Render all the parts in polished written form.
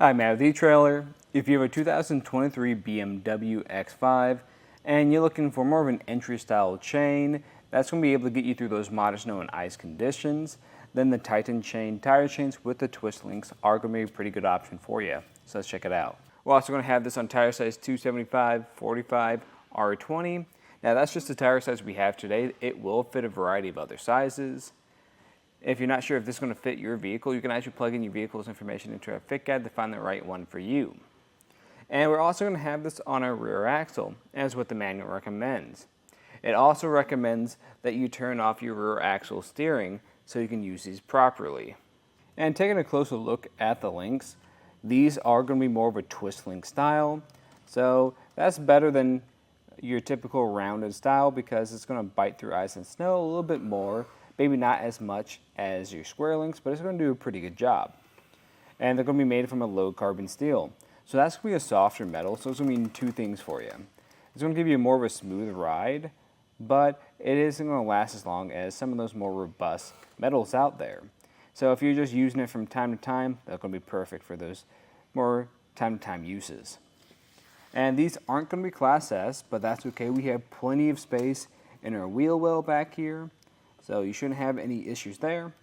Hi, Matt with etrailer. If you have a 2023 BMW X5 and you're looking for more of an entry style chain that's going to be able to get you through those modest snow and ice conditions, then the Titan chain tire chains with the twist links are going to be a pretty good option for you. So let's check it out. We're also going to have this on tire size 275, 45, R20. Now that's just the tire size we have today. It will fit a variety of other sizes. If you're not sure if this is going to fit your vehicle, you can actually plug in your vehicle's information into a fit guide to find the right one for you. And we're also going to have this on our rear axle, as what the manual recommends. It also recommends that you turn off your rear axle steering so you can use these properly. And taking a closer look at the links, these are going to be more of a twist link style. So that's better than your typical rounded style because it's going to bite through ice and snow a little bit more. Maybe not as much as your square links, but it's going to do a pretty good job. And they're going to be made from a low carbon steel. So that's going to be a softer metal, so it's going to mean two things for you. It's going to give you more of a smooth ride, but it isn't going to last as long as some of those more robust metals out there. So if you're just using it from time to time, that's going to be perfect for those more time-to-time uses. And these aren't going to be Class S, but that's okay. We have plenty of space in our wheel well back here. So you shouldn't have any issues there.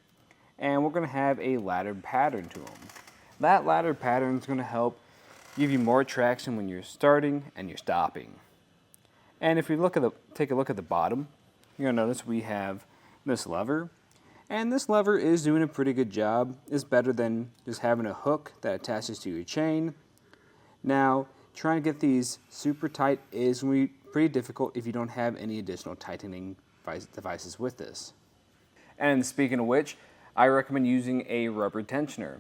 And we're going to have a laddered pattern to them. That laddered pattern is going to help give you more traction when you're starting and you're stopping. And if you take a look at the bottom, you're going to notice we have this lever. And this lever is doing a pretty good job. It's better than just having a hook that attaches to your chain. Now, trying to get these super tight is going to be pretty difficult if you don't have any additional tightening devices with this. And speaking of which, I recommend using a rubber tensioner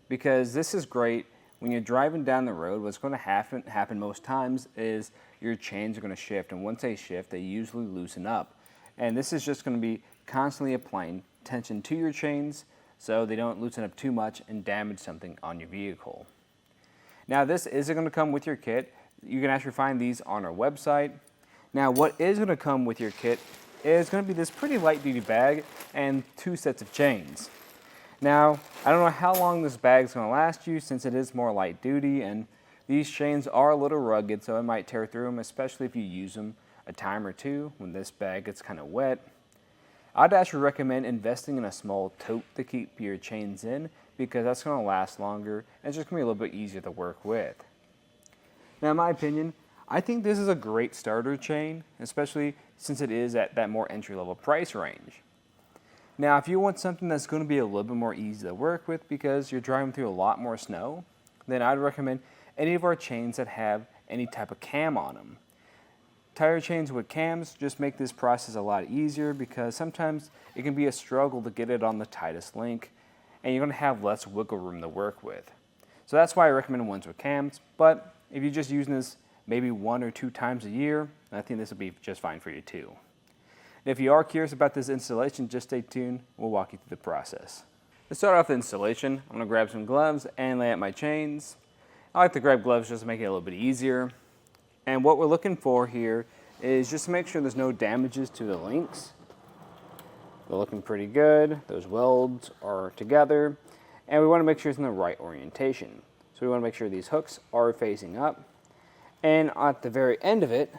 because this is great when you're driving down the road. What's going to happen most times is your chains are going to shift, and once they shift, they usually loosen up. And this is just going to be constantly applying tension to your chains so they don't loosen up too much and damage something on your vehicle. Now this isn't going to come with your kit. You can actually find these on our website. Now what is going to come with your kit is going to be this pretty light duty bag and 2 sets of chains. Now, I don't know how long this bag is going to last you since it is more light duty, and these chains are a little rugged, so it might tear through them, especially if you use them a time or two when this bag gets kind of wet. I'd actually recommend investing in a small tote to keep your chains in because that's going to last longer and it's just going to be a little bit easier to work with. Now, in my opinion, I think this is a great starter chain, especially since it is at that more entry-level price range. Now, if you want something that's going to be a little bit more easy to work with because you're driving through a lot more snow, then I'd recommend any of our chains that have any type of cam on them. Tire chains with cams just make this process a lot easier because sometimes it can be a struggle to get it on the tightest link, and you're going to have less wiggle room to work with. So that's why I recommend ones with cams, but if you're just using this maybe 1 or 2 times a year, I think this will be just fine for you too. And if you are curious about this installation, just stay tuned. We'll walk you through the process. To start off the installation, I'm going to grab some gloves and lay out my chains. I like to grab gloves just to make it a little bit easier. And what we're looking for here is just to make sure there's no damages to the links. They're looking pretty good. Those welds are together. And we want to make sure it's in the right orientation. So we want to make sure these hooks are facing up. And at the very end of it,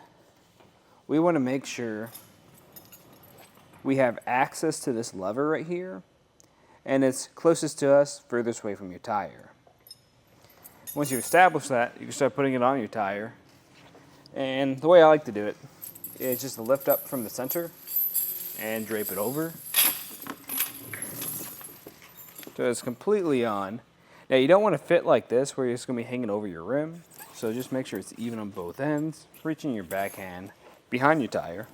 we want to make sure we have access to this lever right here, and it's closest to us, furthest away from your tire. Once you establish that, you can start putting it on your tire. And the way I like to do it is just to lift up from the center and drape it over. So it's completely on. Now you don't want to fit like this where it's going to be hanging over your rim. So just make sure it's even on both ends, reaching your backhand behind your tire.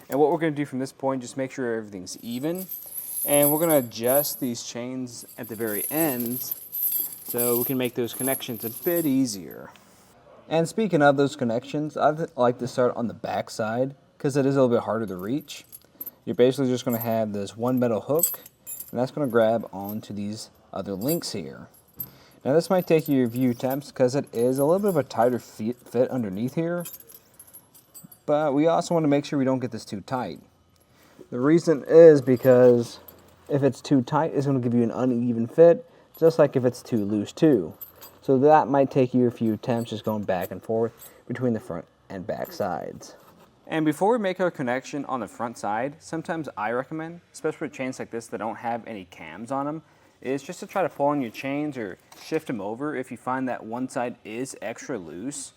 And what we're going to do from this point, just make sure everything's even. And we're going to adjust these chains at the very ends so we can make those connections a bit easier. And speaking of those connections, I like to start on the back side because it is a little bit harder to reach. You're basically just going to have this one metal hook, and that's going to grab onto these other links here. Now this might take you a few attempts because it is a little bit of a tighter fit underneath here, but we also want to make sure we don't get this too tight. The reason is because if it's too tight, it's going to give you an uneven fit just like if it's too loose too. So that might take you a few attempts just going back and forth between the front and back sides. And before we make our connection on the front side, sometimes I recommend, especially with chains like this that don't have any cams on them, is just to try to pull on your chains or shift them over if you find that one side is extra loose.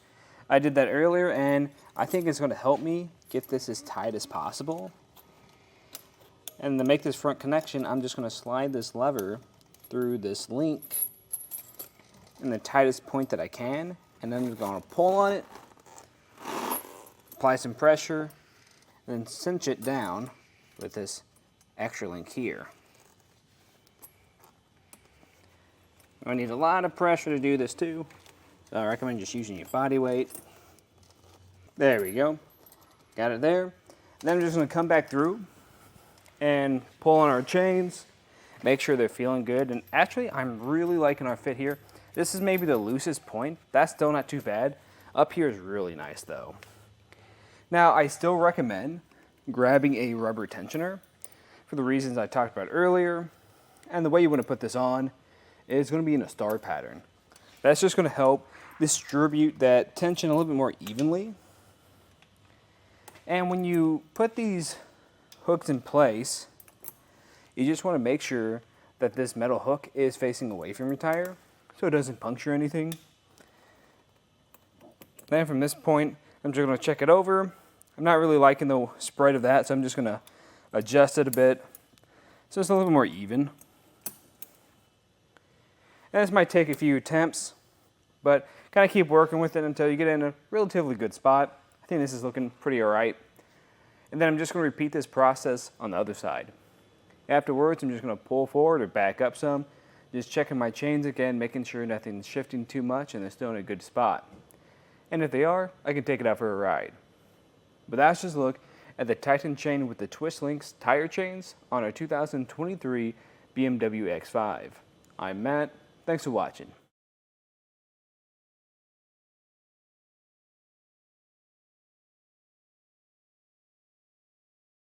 I did that earlier, and I think it's going to help me get this as tight as possible. And to make this front connection, I'm just going to slide this lever through this link in the tightest point that I can, and then I'm going to pull on it, apply some pressure, and then cinch it down with this extra link here. I need a lot of pressure to do this too, so I recommend just using your body weight. There we go. Got it there. Then I'm just going to come back through and pull on our chains, make sure they're feeling good. And actually, I'm really liking our fit here. This is maybe the loosest point. That's still not too bad. Up here is really nice though. Now, I still recommend grabbing a rubber tensioner for the reasons I talked about earlier. And the way you want to put this on is going to be in a star pattern. That's just going to help distribute that tension a little bit more evenly. And when you put these hooks in place, you just want to make sure that this metal hook is facing away from your tire so it doesn't puncture anything. Then from this point, I'm just going to check it over. I'm not really liking the spread of that, so I'm just going to adjust it a bit so it's a little bit more even. And this might take a few attempts, but kind of keep working with it until you get in a relatively good spot. I think this is looking pretty alright. And then I'm just going to repeat this process on the other side. Afterwards, I'm just going to pull forward or back up some, just checking my chains again, making sure nothing's shifting too much and they're still in a good spot. And if they are, I can take it out for a ride. But that's just a look at the Titan chain with the Twist Links tire chains on our 2023 BMW X5. I'm Matt. Thanks for watching.